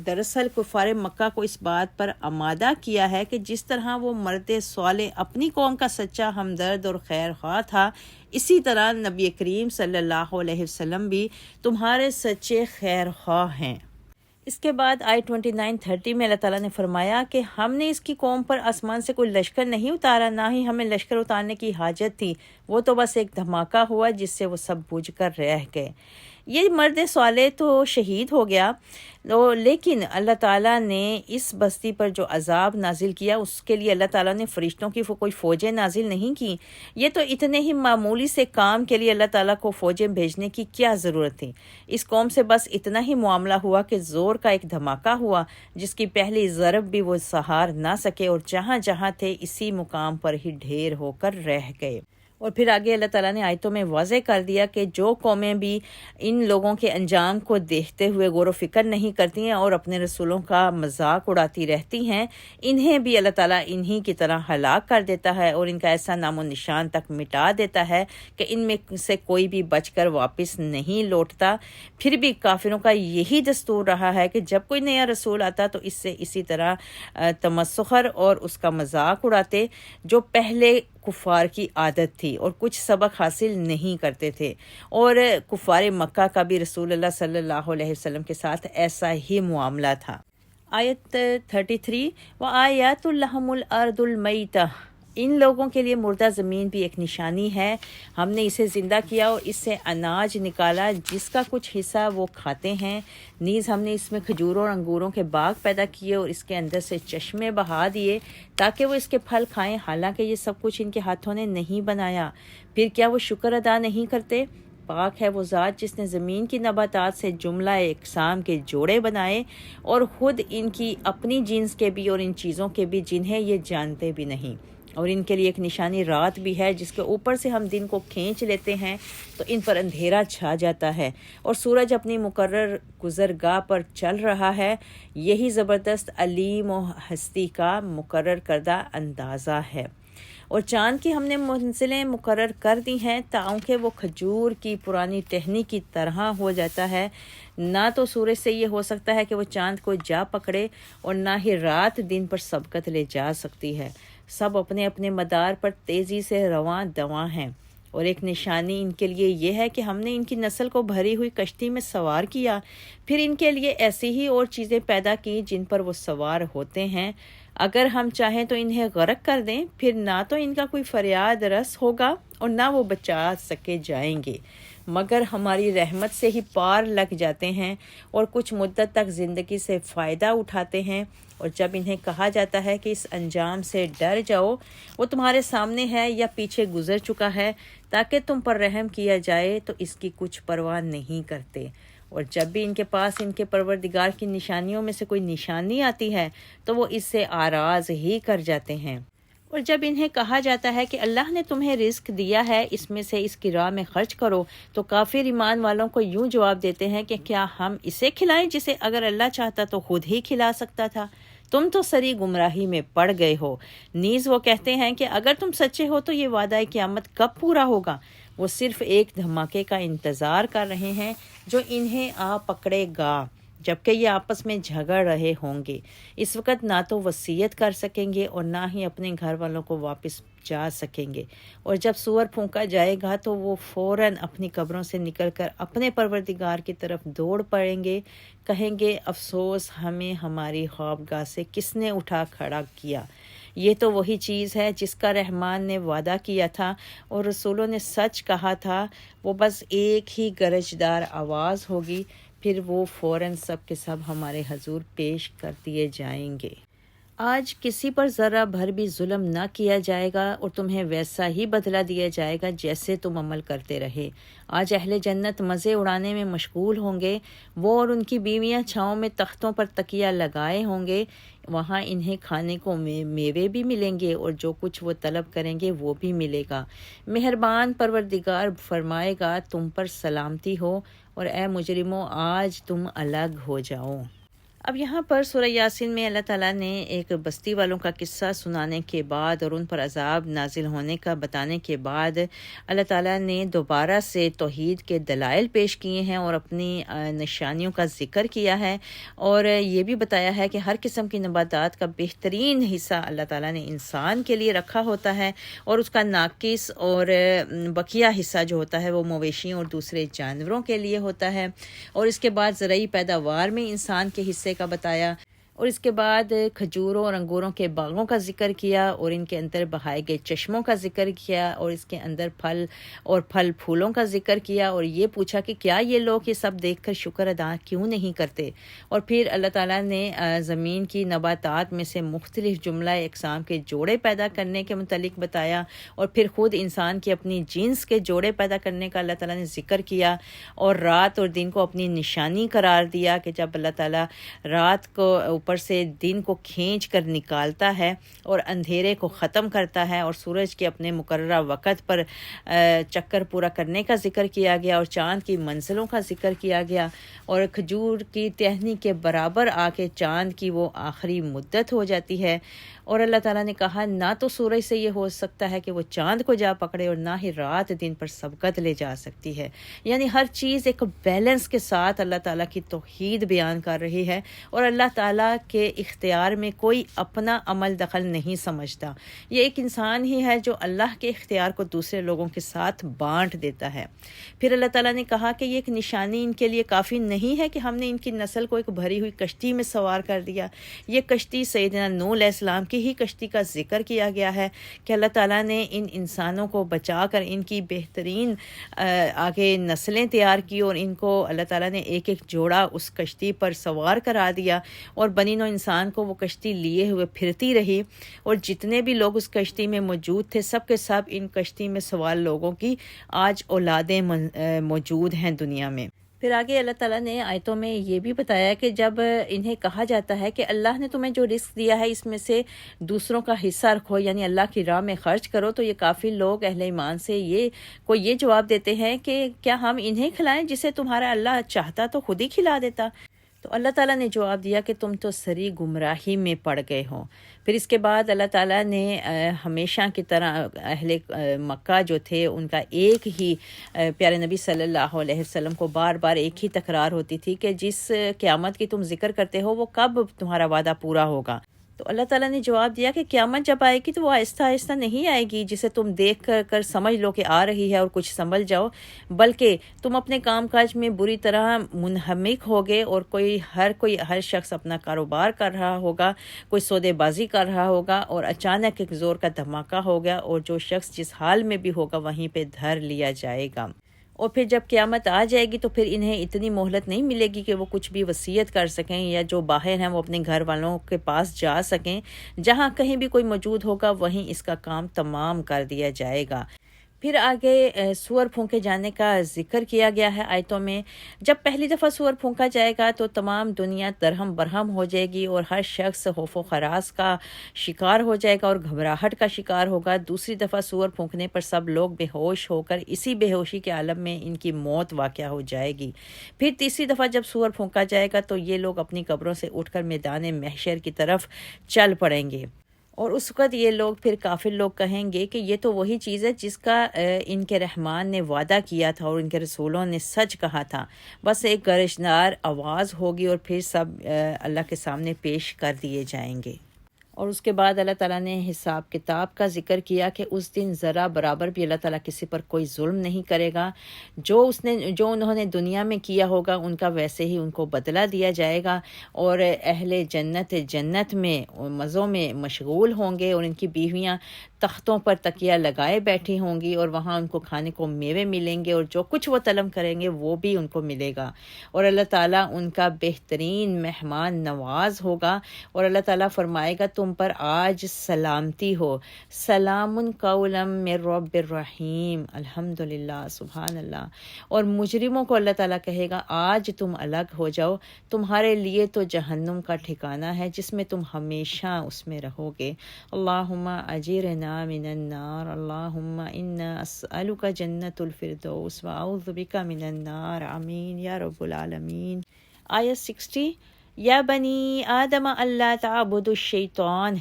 دراصل کفار مکہ کو اس بات پر آمادہ کیا ہے کہ جس طرح وہ مرد صالح اپنی قوم کا سچا ہمدرد اور خیر خواہ تھا، اسی طرح نبی کریم صلی اللہ علیہ وسلم بھی تمہارے سچے خیر خواہ ہیں۔ اس کے بعد آیت 29-30 میں اللہ تعالیٰ نے فرمایا کہ ہم نے اس کی قوم پر آسمان سے کوئی لشکر نہیں اتارا، نہ ہی ہمیں لشکر اتارنے کی حاجت تھی، وہ تو بس ایک دھماکہ ہوا جس سے وہ سب بجھ کر رہ گئے۔ یہ مرد صالح تو شہید ہو گیا، لیکن اللہ تعالیٰ نے اس بستی پر جو عذاب نازل کیا اس کے لیے اللہ تعالیٰ نے فرشتوں کی کوئی فوجیں نازل نہیں کی۔ یہ تو اتنے ہی معمولی سے کام کے لیے اللہ تعالیٰ کو فوجیں بھیجنے کی کیا ضرورت تھی؟ اس قوم سے بس اتنا ہی معاملہ ہوا کہ زور کا ایک دھماکہ ہوا جس کی پہلی ضرب بھی وہ سہار نہ سکے، اور جہاں جہاں تھے اسی مقام پر ہی ڈھیر ہو کر رہ گئے۔ اور پھر آگے اللہ تعالیٰ نے آیتوں میں واضح کر دیا کہ جو قومیں بھی ان لوگوں کے انجام کو دیکھتے ہوئے غور و فکر نہیں کرتی ہیں اور اپنے رسولوں کا مذاق اڑاتی رہتی ہیں، انہیں بھی اللہ تعالیٰ انہی کی طرح ہلاک کر دیتا ہے اور ان کا ایسا نام و نشان تک مٹا دیتا ہے کہ ان میں سے کوئی بھی بچ کر واپس نہیں لوٹتا۔ پھر بھی کافروں کا یہی دستور رہا ہے کہ جب کوئی نیا رسول آتا تو اس سے اسی طرح تمسخر اور اس کا مذاق اڑاتے جو پہلے کفار کی عادت تھی، اور کچھ سبق حاصل نہیں کرتے تھے۔ اور کفار مکہ کا بھی رسول اللہ صلی اللہ علیہ وسلم کے ساتھ ایسا ہی معاملہ تھا۔ آیت 33 وَآیَاتُ لَهُمُ الْأَرْضُ الْمَيْتَةُ ان لوگوں کے لیے مردہ زمین بھی ایک نشانی ہے، ہم نے اسے زندہ کیا اور اس سے اناج نکالا جس کا کچھ حصہ وہ کھاتے ہیں، نیز ہم نے اس میں کھجوروں اور انگوروں کے باغ پیدا کیے اور اس کے اندر سے چشمے بہا دیے تاکہ وہ اس کے پھل کھائیں، حالانکہ یہ سب کچھ ان کے ہاتھوں نے نہیں بنایا، پھر کیا وہ شکر ادا نہیں کرتے؟ پاک ہے وہ ذات جس نے زمین کی نباتات سے جملہ اقسام کے جوڑے بنائے اور خود ان کی اپنی جنس کے بھی اور ان چیزوں کے بھی جنہیں یہ جانتے بھی نہیں، اور ان کے لیے ایک نشانی رات بھی ہے جس کے اوپر سے ہم دن کو کھینچ لیتے ہیں تو ان پر اندھیرا چھا جاتا ہے اور سورج اپنی مقرر گزرگاہ پر چل رہا ہے، یہی زبردست علیم و ہستی کا مقرر کردہ اندازہ ہے۔ اور چاند کی ہم نے منزلیں مقرر کر دی ہیں تاکہ وہ کھجور کی پرانی ٹہنی کی طرح ہو جاتا ہے، نہ تو سورج سے یہ ہو سکتا ہے کہ وہ چاند کو جا پکڑے اور نہ ہی رات دن پر سبقت لے جا سکتی ہے، سب اپنے اپنے مدار پر تیزی سے رواں دواں ہیں۔ اور ایک نشانی ان کے لیے یہ ہے کہ ہم نے ان کی نسل کو بھری ہوئی کشتی میں سوار کیا، پھر ان کے لیے ایسی ہی اور چیزیں پیدا کی جن پر وہ سوار ہوتے ہیں، اگر ہم چاہیں تو انہیں غرق کر دیں، پھر نہ تو ان کا کوئی فریاد رس ہوگا اور نہ وہ بچا سکے جائیں گے، مگر ہماری رحمت سے ہی پار لگ جاتے ہیں اور کچھ مدت تک زندگی سے فائدہ اٹھاتے ہیں۔ اور جب انہیں کہا جاتا ہے کہ اس انجام سے ڈر جاؤ، وہ تمہارے سامنے ہے یا پیچھے گزر چکا ہے تاکہ تم پر رحم کیا جائے، تو اس کی کچھ پرواہ نہیں کرتے، اور جب بھی ان کے پاس ان کے پروردگار کی نشانیوں میں سے کوئی نشانی آتی ہے تو وہ اس سے آراز ہی کر جاتے ہیں۔ اور جب انہیں کہا جاتا ہے کہ اللہ نے تمہیں رزق دیا ہے، اس میں سے اس کی راہ میں خرچ کرو، تو کافر ایمان والوں کو یوں جواب دیتے ہیں کہ کیا ہم اسے کھلائیں جسے اگر اللہ چاہتا تو خود ہی کھلا سکتا تھا؟ تم تو سری گمراہی میں پڑ گئے ہو۔ نیز وہ کہتے ہیں کہ اگر تم سچے ہو تو یہ وعدہ قیامت کب پورا ہوگا؟ وہ صرف ایک دھماکے کا انتظار کر رہے ہیں جو انہیں آ پکڑے گا، جبکہ یہ آپس میں جھگڑ رہے ہوں گے۔ اس وقت نہ تو وصیت کر سکیں گے اور نہ ہی اپنے گھر والوں کو واپس جا سکیں گے، اور جب سور پھونکا جائے گا تو وہ فوراً اپنی قبروں سے نکل کر اپنے پروردگار کی طرف دوڑ پڑیں گے، کہیں گے افسوس ہمیں ہماری خوابگاہ سے کس نے اٹھا کھڑا کیا۔ یہ تو وہی چیز ہے جس کا رحمان نے وعدہ کیا تھا اور رسولوں نے سچ کہا تھا، وہ بس ایک ہی گرجدار آواز ہوگی، پھر وہ فوراً سب کے سب ہمارے حضور پیش کر دیے جائیں گے۔ آج کسی پر ذرہ بھر بھی ظلم نہ کیا جائے گا اور تمہیں ویسا ہی بدلہ دیا جائے گا جیسے تم عمل کرتے رہے۔ آج اہل جنت مزے اڑانے میں مشغول ہوں گے، وہ اور ان کی بیویاں چھاؤں میں تختوں پر تکیہ لگائے ہوں گے، وہاں انہیں کھانے کو میوے بھی ملیں گے اور جو کچھ وہ طلب کریں گے وہ بھی ملے گا۔ مہربان پروردگار فرمائے گا تم پر سلامتی ہو اور اے مجرموں آج تم الگ ہو جاؤ۔ اب یہاں پر سورہ یاسین میں اللہ تعالیٰ نے ایک بستی والوں کا قصہ سنانے کے بعد اور ان پر عذاب نازل ہونے کا بتانے کے بعد اللہ تعالیٰ نے دوبارہ سے توحید کے دلائل پیش کیے ہیں اور اپنی نشانیوں کا ذکر کیا ہے، اور یہ بھی بتایا ہے کہ ہر قسم کی نباتات کا بہترین حصہ اللہ تعالیٰ نے انسان کے لیے رکھا ہوتا ہے اور اس کا ناقص اور بقیہ حصہ جو ہوتا ہے وہ مویشیوں اور دوسرے جانوروں کے لیے ہوتا ہے، اور اس کے بعد زرعی پیداوار میں انسان کے حصے کا بتایا، اور اس کے بعد کھجوروں اور انگوروں کے باغوں کا ذکر کیا اور ان کے اندر بہائے گئے چشموں کا ذکر کیا اور اس کے اندر پھل اور پھل پھولوں کا ذکر کیا، اور یہ پوچھا کہ کیا یہ لوگ یہ سب دیکھ کر شکر ادا کیوں نہیں کرتے؟ اور پھر اللہ تعالیٰ نے زمین کی نباتات میں سے مختلف جملہ اقسام کے جوڑے پیدا کرنے کے متعلق بتایا، اور پھر خود انسان کی اپنی جنس کے جوڑے پیدا کرنے کا اللہ تعالیٰ نے ذکر کیا، اور رات اور دن کو اپنی نشانی قرار دیا کہ جب اللہ تعالیٰ رات کو اوپر سے دن کو کھینچ کر نکالتا ہے اور اندھیرے کو ختم کرتا ہے، اور سورج کے اپنے مقررہ وقت پر چکر پورا کرنے کا ذکر کیا گیا، اور چاند کی منزلوں کا ذکر کیا گیا، اور کھجور کی ٹہنی کے برابر آ کے چاند کی وہ آخری مدت ہو جاتی ہے، اور اللہ تعالیٰ نے کہا نہ تو سورج سے یہ ہو سکتا ہے کہ وہ چاند کو جا پکڑے اور نہ ہی رات دن پر سبقت لے جا سکتی ہے، یعنی ہر چیز ایک بیلنس کے ساتھ اللہ تعالیٰ کی توحید بیان کر رہی ہے، اور اللہ تعالیٰ تعالیٰ کے اختیار میں کوئی اپنا عمل دخل نہیں سمجھتا، یہ ایک انسان ہی ہے جو اللہ کے اختیار کو دوسرے لوگوں کے ساتھ بانٹ دیتا ہے۔ پھر اللہ تعالیٰ نے کہا کہ یہ ایک نشانی ان کے لیے کافی نہیں ہے کہ ہم نے ان کی نسل کو ایک بھری ہوئی کشتی میں سوار کر دیا۔ یہ کشتی سیدنا نوح علیہ السلام کی ہی کشتی کا ذکر کیا گیا ہے کہ اللہ تعالیٰ نے ان انسانوں کو بچا کر ان کی بہترین آگے نسلیں تیار کی، اور ان کو اللہ تعالیٰ نے ایک ایک جوڑا اس کشتی پر سوار کرا دیا، اور بنی نوع انسان کو وہ کشتی لیے ہوئے پھرتی رہی، اور جتنے بھی لوگ اس کشتی میں موجود تھے سب کے سب ان کشتی میں سوار لوگوں کی آج اولادیں موجود ہیں دنیا میں۔ پھر آگے اللہ تعالیٰ نے آیتوں میں یہ بھی بتایا کہ جب انہیں کہا جاتا ہے کہ اللہ نے تمہیں جو رزق دیا ہے اس میں سے دوسروں کا حصہ رکھو، یعنی اللہ کی راہ میں خرچ کرو، تو یہ کافی لوگ اہل ایمان سے یہ جواب دیتے ہیں کہ کیا ہم انہیں کھلائیں جسے تمہارا اللہ چاہتا تو خود ہی کھلا دیتا۔ تو اللہ تعالیٰ نے جواب دیا کہ تم تو سری گمراہی میں پڑ گئے ہو۔ پھر اس کے بعد اللہ تعالیٰ نے ہمیشہ کی طرح اہل مکہ جو تھے ان کا ایک ہی پیارے نبی صلی اللہ علیہ وسلم کو بار بار ایک ہی تکرار ہوتی تھی کہ جس قیامت کی تم ذکر کرتے ہو وہ کب تمہارا وعدہ پورا ہوگا۔ تو اللہ تعالیٰ نے جواب دیا کہ قیامت جب آئے گی تو وہ آہستہ آہستہ نہیں آئے گی جسے تم دیکھ کر سمجھ لو کہ آ رہی ہے اور کچھ سنبھل جاؤ، بلکہ تم اپنے کام کاج میں بری طرح منہمک ہوگے، اور ہر شخص اپنا کاروبار کر رہا ہوگا، کوئی سودے بازی کر رہا ہوگا، اور اچانک ایک زور کا دھماکہ ہوگا، اور جو شخص جس حال میں بھی ہوگا وہیں پہ دھر لیا جائے گا۔ اور پھر جب قیامت آ جائے گی تو پھر انہیں اتنی مہلت نہیں ملے گی کہ وہ کچھ بھی وصیت کر سکیں، یا جو باہر ہیں وہ اپنے گھر والوں کے پاس جا سکیں، جہاں کہیں بھی کوئی موجود ہوگا وہیں اس کا کام تمام کر دیا جائے گا۔ پھر آگے سور پھونکے جانے کا ذکر کیا گیا ہے آیتوں میں۔ جب پہلی دفعہ سور پھونکا جائے گا تو تمام دنیا درہم برہم ہو جائے گی، اور ہر شخص خوف و خراش کا شکار ہو جائے گا اور گھبراہٹ کا شکار ہوگا۔ دوسری دفعہ سور پھونکنے پر سب لوگ بے ہوش ہو کر اسی بے ہوشی کے عالم میں ان کی موت واقع ہو جائے گی۔ پھر تیسری دفعہ جب سور پھونکا جائے گا تو یہ لوگ اپنی قبروں سے اٹھ کر میدان محشر کی طرف چل پڑیں گے، اور اس وقت یہ لوگ پھر کافر لوگ کہیں گے کہ یہ تو وہی چیز ہے جس کا ان کے رحمان نے وعدہ کیا تھا اور ان کے رسولوں نے سچ کہا تھا، بس ایک گرجدار آواز ہوگی اور پھر سب اللہ کے سامنے پیش کر دیے جائیں گے۔ اور اس کے بعد اللہ تعالیٰ نے حساب کتاب کا ذکر کیا کہ اس دن ذرا برابر بھی اللہ تعالیٰ کسی پر کوئی ظلم نہیں کرے گا، جو انہوں نے دنیا میں کیا ہوگا ان کا ویسے ہی ان کو بدلہ دیا جائے گا، اور اہل جنت میں مزوں میں مشغول ہوں گے، اور ان کی بیویاں تختوں پر تکیہ لگائے بیٹھی ہوں گی، اور وہاں ان کو کھانے کو میوے ملیں گے، اور جو کچھ وہ طلب کریں گے وہ بھی ان کو ملے گا، اور اللہ تعالیٰ ان کا بہترین مہمان نواز ہوگا، اور اللہ تعالیٰ فرمائے گا تم پر آج سلامتی ہو، سلام قولا من رب الرحیم، الحمدللہ، سبحان اللہ۔ اور مجرموں کو اللہ تعالیٰ کہے گا آج تم الگ ہو جاؤ، تمہارے لیے تو جہنم کا ٹھکانہ ہے جس میں تم ہمیشہ اس میں رہو گے۔ اللہم اجرنا من النار، اللہم انا اسألک جنت الفردوس واعوذ بک من النار، آمین یا رب العالمین۔ آیت 60، یا بنی آدم اللہ تعبدوا الشیطان،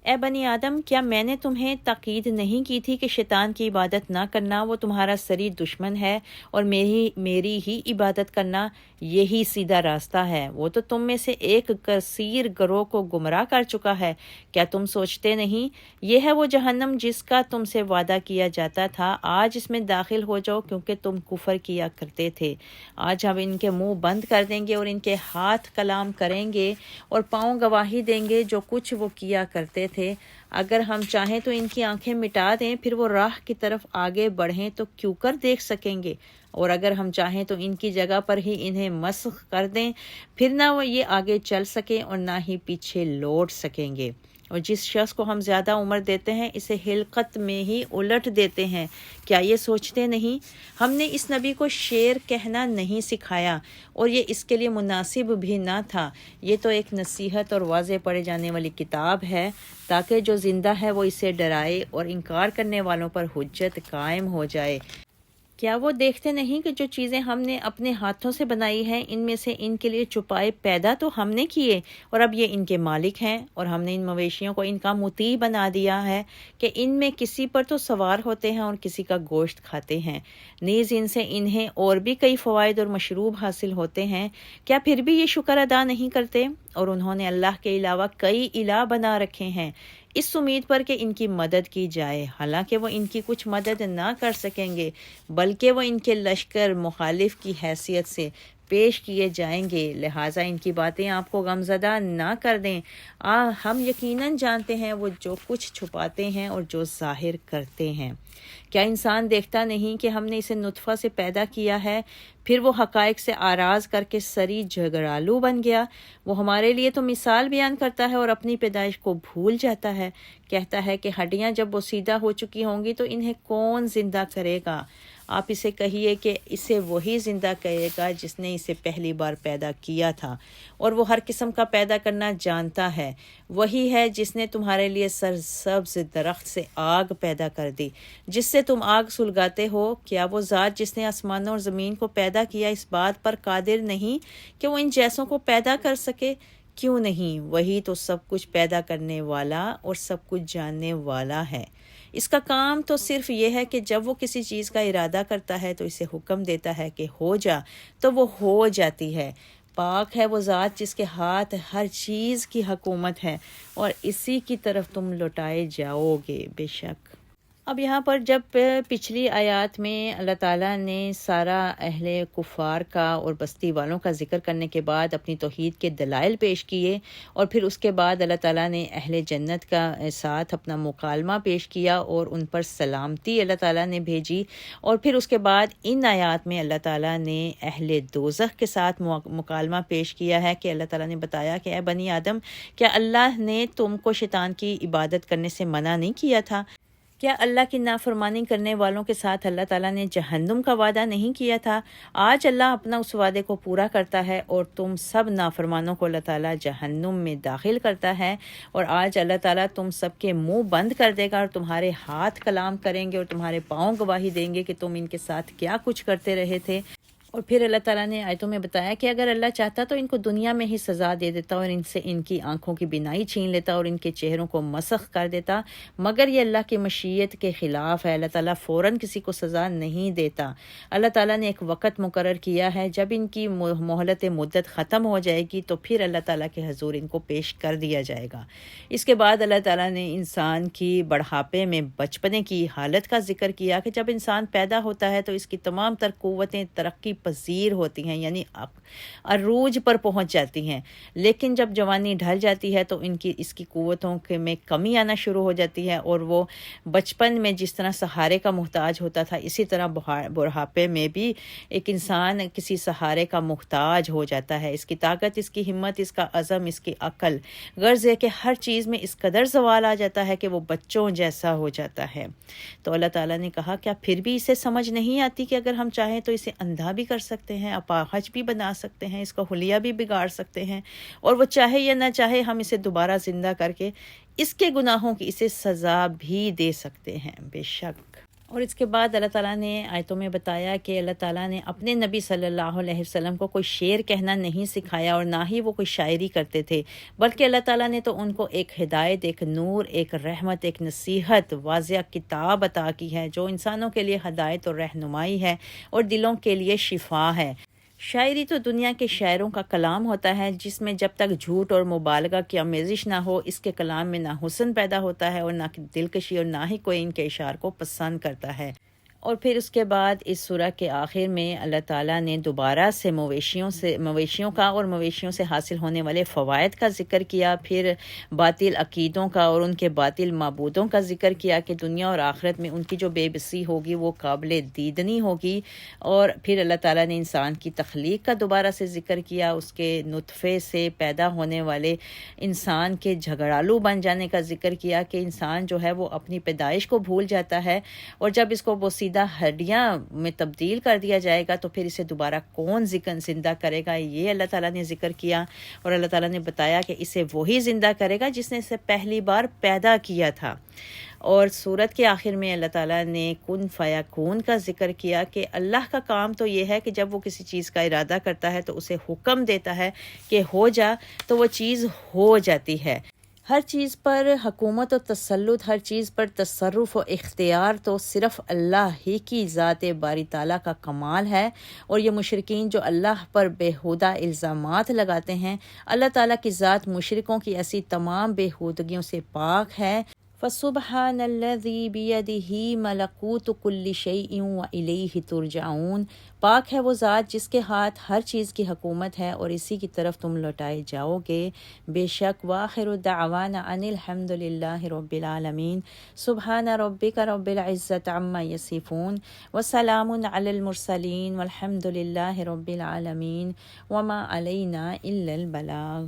اے بنی آدم کیا میں نے تمہیں تاکید نہیں کی تھی کہ شیطان کی عبادت نہ کرنا، وہ تمہارا سری دشمن ہے، اور میری ہی عبادت کرنا یہی سیدھا راستہ ہے۔ وہ تو تم میں سے ایک کثیر گروہ کو گمراہ کر چکا ہے، کیا تم سوچتے نہیں؟ یہ ہے وہ جہنم جس کا تم سے وعدہ کیا جاتا تھا، آج اس میں داخل ہو جاؤ کیونکہ تم کفر کیا کرتے تھے۔ آج ہم ان کے منہ بند کر دیں گے اور ان کے ہاتھ کلام کریں گے اور پاؤں گواہی دیں گے جو کچھ وہ کیا کرتے تھے۔ اگر ہم چاہیں تو ان کی آنکھیں مٹا دیں، پھر وہ راہ کی طرف آگے بڑھیں تو کیوں کر دیکھ سکیں گے، اور اگر ہم چاہیں تو ان کی جگہ پر ہی انہیں مسخ کر دیں، پھر نہ وہ یہ آگے چل سکیں اور نہ ہی پیچھے لوٹ سکیں گے۔ اور جس شخص کو ہم زیادہ عمر دیتے ہیں اسے ہلکت میں ہی الٹ دیتے ہیں، کیا یہ سوچتے نہیں؟ ہم نے اس نبی کو شعر کہنا نہیں سکھایا اور یہ اس کے لیے مناسب بھی نہ تھا، یہ تو ایک نصیحت اور واضح پڑھے جانے والی کتاب ہے تاکہ جو زندہ ہے وہ اسے ڈرائے اور انکار کرنے والوں پر حجت قائم ہو جائے۔ کیا وہ دیکھتے نہیں کہ جو چیزیں ہم نے اپنے ہاتھوں سے بنائی ہیں ان میں سے ان کے لیے چھپائے پیدا تو ہم نے کیے، اور اب یہ ان کے مالک ہیں، اور ہم نے ان مویشیوں کو ان کا مطیع بنا دیا ہے کہ ان میں کسی پر تو سوار ہوتے ہیں اور کسی کا گوشت کھاتے ہیں، نیز ان سے انہیں اور بھی کئی فوائد اور مشروب حاصل ہوتے ہیں، کیا پھر بھی یہ شکر ادا نہیں کرتے؟ اور انہوں نے اللہ کے علاوہ کئی الہ بنا رکھے ہیں اس امید پر کہ ان کی مدد کی جائے، حالانکہ وہ ان کی کچھ مدد نہ کر سکیں گے، بلکہ وہ ان کے لشکر مخالف کی حیثیت سے پیش کیے جائیں گے، لہٰذا ان کی باتیں آپ کو غمزدہ نہ کر دیں۔ ہم یقیناً جانتے ہیں وہ جو کچھ چھپاتے ہیں اور جو ظاہر کرتے ہیں۔ کیا انسان دیکھتا نہیں کہ ہم نے اسے نطفہ سے پیدا کیا ہے، پھر وہ حقائق سے آراز کر کے سری جھگڑالو بن گیا؟ وہ ہمارے لیے تو مثال بیان کرتا ہے اور اپنی پیدائش کو بھول جاتا ہے، کہتا ہے کہ ہڈیاں جب وہ سیدھا ہو چکی ہوں گی تو انہیں کون زندہ کرے گا؟ آپ اسے کہیے کہ اسے وہی زندہ کرے گا جس نے اسے پہلی بار پیدا کیا تھا، اور وہ ہر قسم کا پیدا کرنا جانتا ہے۔ وہی ہے جس نے تمہارے لیے سرسبز درخت سے آگ پیدا کر دی جس سے تم آگ سلگاتے ہو۔ کیا وہ ذات جس نے آسمانوں اور زمین کو پیدا کیا اس بات پر قادر نہیں کہ وہ ان جیسوں کو پیدا کر سکے؟ کیوں نہیں؟ وہی تو سب کچھ پیدا کرنے والا اور سب کچھ جاننے والا ہے۔ اس کا کام تو صرف یہ ہے کہ جب وہ کسی چیز کا ارادہ کرتا ہے تو اسے حکم دیتا ہے کہ ہو جا، تو وہ ہو جاتی ہے۔ پاک ہے وہ ذات جس کے ہاتھ ہر چیز کی حکومت ہے، اور اسی کی طرف تم لوٹائے جاؤ گے۔ بے شک اب یہاں پر جب پچھلی آیات میں اللہ تعالیٰ نے سارا اہل کفار کا اور بستی والوں کا ذکر کرنے کے بعد اپنی توحید کے دلائل پیش کیے، اور پھر اس کے بعد اللہ تعالیٰ نے اہل جنت کا ساتھ اپنا مکالمہ پیش کیا اور ان پر سلامتی اللہ تعالیٰ نے بھیجی، اور پھر اس کے بعد ان آیات میں اللہ تعالیٰ نے اہل دوزخ کے ساتھ مکالمہ پیش کیا ہے کہ اللہ تعالیٰ نے بتایا کہ اے بنی آدم، کیا اللہ نے تم کو شیطان کی عبادت کرنے سے منع نہیں کیا تھا؟ کیا اللہ کی نافرمانی کرنے والوں کے ساتھ اللہ تعالیٰ نے جہنم کا وعدہ نہیں کیا تھا؟ آج اللہ اپنا اس وعدے کو پورا کرتا ہے اور تم سب نافرمانوں کو اللہ تعالیٰ جہنم میں داخل کرتا ہے، اور آج اللہ تعالیٰ تم سب کے منہ بند کر دے گا، اور تمہارے ہاتھ کلام کریں گے اور تمہارے پاؤں گواہی دیں گے کہ تم ان کے ساتھ کیا کچھ کرتے رہے تھے۔ اور پھر اللہ تعالیٰ نے آیتوں میں بتایا کہ اگر اللہ چاہتا تو ان کو دنیا میں ہی سزا دے دیتا اور ان سے ان کی آنکھوں کی بینائی چھین لیتا اور ان کے چہروں کو مسخ کر دیتا، مگر یہ اللہ کی مشیت کے خلاف ہے۔ اللہ تعالیٰ فوراً کسی کو سزا نہیں دیتا۔ اللہ تعالیٰ نے ایک وقت مقرر کیا ہے، جب ان کی مہلت مدت ختم ہو جائے گی تو پھر اللہ تعالیٰ کے حضور ان کو پیش کر دیا جائے گا۔ اس کے بعد اللہ تعالیٰ نے انسان کی بڑھاپے میں بچپنے کی حالت کا ذکر کیا کہ جب انسان پیدا ہوتا ہے تو اس کی تمام تر قوتیں ترقی پذیر ہوتی ہیں، یعنی عروج پر پہنچ جاتی ہیں، لیکن جب جوانی ڈھل جاتی ہے تو اس کی قوتوں میں کمی آنا شروع ہو جاتی ہے، اور وہ بچپن میں جس طرح سہارے کا محتاج ہوتا تھا اسی طرح بڑھاپے میں بھی ایک انسان کسی سہارے کا محتاج ہو جاتا ہے۔ اس کی طاقت، اس کی ہمت، اس کا عزم، اس کی عقل، غرض ہے کہ ہر چیز میں اس قدر زوال آ جاتا ہے کہ وہ بچوں جیسا ہو جاتا ہے۔ تو اللہ تعالیٰ نے کہا کیا پھر بھی اسے سمجھ نہیں آتی کہ اگر ہم چاہیں تو اسے اندھا بھی کر سکتے ہیں، اپاہج بھی بنا سکتے ہیں، اس کا حلیہ بھی بگاڑ سکتے ہیں، اور وہ چاہے یا نہ چاہے ہم اسے دوبارہ زندہ کر کے اس کے گناہوں کی اسے سزا بھی دے سکتے ہیں۔ بے شک اور اس کے بعد اللہ تعالیٰ نے آیتوں میں بتایا کہ اللہ تعالیٰ نے اپنے نبی صلی اللہ علیہ وسلم کو کوئی شعر کہنا نہیں سکھایا اور نہ ہی وہ کوئی شاعری کرتے تھے، بلکہ اللہ تعالیٰ نے تو ان کو ایک ہدایت، ایک نور، ایک رحمت، ایک نصیحت، واضح کتاب عطا کی ہے جو انسانوں کے لیے ہدایت اور رہنمائی ہے اور دلوں کے لیے شفا ہے۔ شاعری تو دنیا کے شاعروں کا کلام ہوتا ہے جس میں جب تک جھوٹ اور مبالغہ کی آمیزش نہ ہو اس کے کلام میں نہ حسن پیدا ہوتا ہے اور نہ دلکشی، اور نہ ہی کوئی ان کے اشعار کو پسند کرتا ہے۔ اور پھر اس کے بعد اس سورہ کے آخر میں اللہ تعالیٰ نے دوبارہ سے مویشیوں کا اور مویشیوں سے حاصل ہونے والے فوائد کا ذکر کیا، پھر باطل عقیدوں کا اور ان کے باطل معبودوں کا ذکر کیا کہ دنیا اور آخرت میں ان کی جو بے بسی ہوگی وہ قابل دیدنی ہوگی، اور پھر اللہ تعالیٰ نے انسان کی تخلیق کا دوبارہ سے ذکر کیا، اس کے نطفے سے پیدا ہونے والے انسان کے جھگڑالو بن جانے کا ذکر کیا کہ انسان جو ہے وہ اپنی پیدائش کو بھول جاتا ہے، اور جب اس کو وہ سیدھا ہڈیاں میں تبدیل کر دیا جائے گا تو پھر اسے دوبارہ کون زندہ کرے گا، یہ اللہ تعالیٰ نے ذکر کیا، اور اللہ تعالیٰ نے بتایا کہ اسے وہی زندہ کرے گا جس نے اسے پہلی بار پیدا کیا تھا۔ اور سورت کے آخر میں اللہ تعالیٰ نے کن فیکون کا ذکر کیا کہ اللہ کا کام تو یہ ہے کہ جب وہ کسی چیز کا ارادہ کرتا ہے تو اسے حکم دیتا ہے کہ ہو جا تو وہ چیز ہو جاتی ہے۔ ہر چیز پر حکومت و تسلط، ہر چیز پر تصرف و اختیار تو صرف اللہ ہی کی ذات باری تعالیٰ کا کمال ہے، اور یہ مشرکین جو اللہ پر بیہودہ الزامات لگاتے ہیں، اللہ تعالیٰ کی ذات مشرکوں کی ایسی تمام بیہودگیوں سے پاک ہے۔ فَسُبْحَانَ الَّذِي بِيَدِهِ مَلَكُوتُ كُلِّ شَيْءٍ وَإِلَيْهِ تُرْجَعُونَ، پاک ہے وہ ذات جس کے ہاتھ ہر چیز کی حکومت ہے اور اسی کی طرف تم لوٹائے جاؤ گے۔ بے شک وآخر دعوانا ان الحمد للہ رب العالمین، سبحان ربک رب العزت عما یصفون وسلام علی المرسلین والحمد للہ رب العالمین وما علینا الا البلاغ۔